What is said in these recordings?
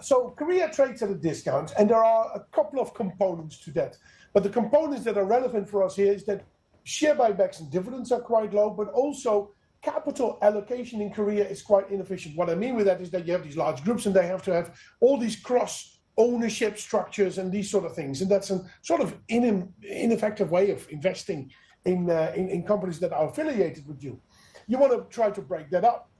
so Korea trades at a discount, and there are a couple of components to that. But the components that are relevant for us here is that share buybacks and dividends are quite low, but also capital allocation in Korea is quite inefficient. What I mean with that is that you have these large groups, and they have to have all these cross-ownership structures and these sort of things. And that's a sort of ineffective way of investing in companies that are affiliated with you. You want to try to break that up.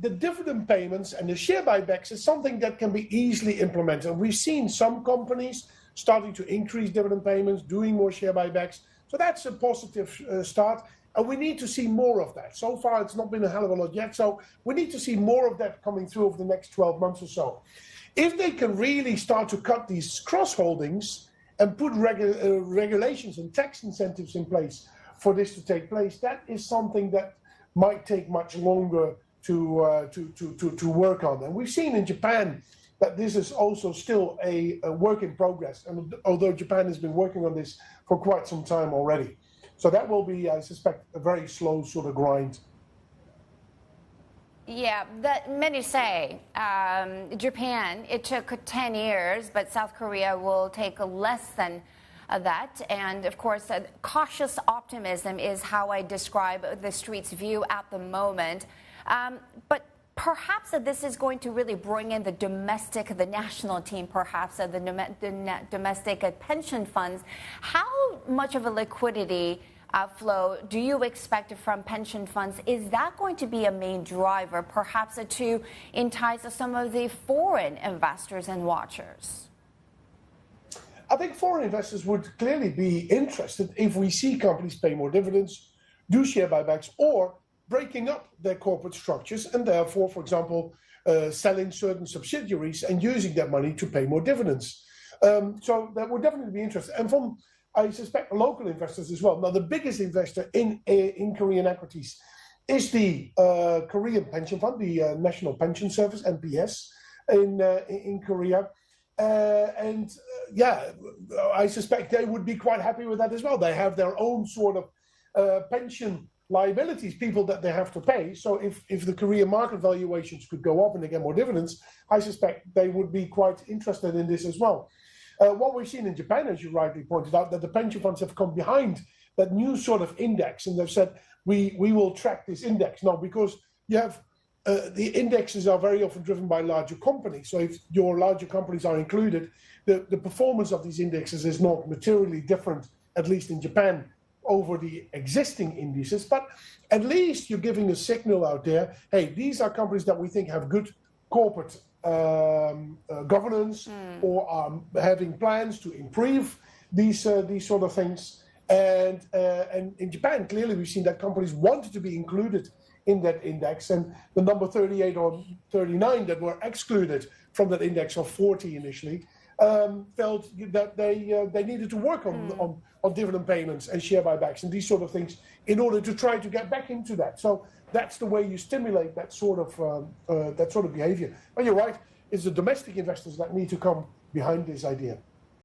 The dividend payments and the share buybacks is something that can be easily implemented. We've seen some companies starting to increase dividend payments, doing more share buybacks. So that's a positive start. And we need to see more of that. So far, it's not been a hell of a lot yet. So we need to see more of that coming through over the next 12 months or so. If they can really start to cut these cross-holdings and put regulations and tax incentives in place for this to take place, that is something that might take much longer to work on. And we've seen in Japan that this is also still a work in progress, and although Japan has been working on this for quite some time already. So that will be, I suspect, a very slow sort of grind. Yeah, many say Japan, it took 10 years, but South Korea will take less than that. And of course, cautious optimism is how I describe the street's view at the moment. But perhaps this is going to really bring in the national team, perhaps the domestic pension funds. How much of a liquidity flow do you expect from pension funds? Is that going to be a main driver, perhaps to entice some of the foreign investors and watchers? I think foreign investors would clearly be interested if we see companies pay more dividends, do share buybacks, or breaking up their corporate structures and therefore, for example, selling certain subsidiaries and using that money to pay more dividends. So that would definitely be interesting. And from, I suspect, local investors as well. Now, the biggest investor in Korean equities is the Korean pension fund, the National Pension Service, NPS, in Korea. I suspect they would be quite happy with that as well. They have their own sort of pension liabilities, people that they have to pay. So if the Korean market valuations could go up and they get more dividends, I suspect they would be quite interested in this as well. What we've seen in Japan, as you rightly pointed out, that the pension funds have come behind that new sort of index, and they've said, we will track this index. Now, because you have the indexes are very often driven by larger companies. So if your larger companies are included, the performance of these indexes is not materially different, at least in Japan, over the existing indices. But at least you're giving a signal out there, hey, these are companies that we think have good corporate governance or are having plans to improve these sort of things. And in Japan, clearly we've seen that companies wanted to be included in that index, and the number 38 or 39 that were excluded from that index of 40 initially felt that they needed to work on dividend payments and share buybacks and these sort of things in order to try to get back into that. So that's the way you stimulate that sort of behavior. But you're right, it's the domestic investors that need to come behind this idea.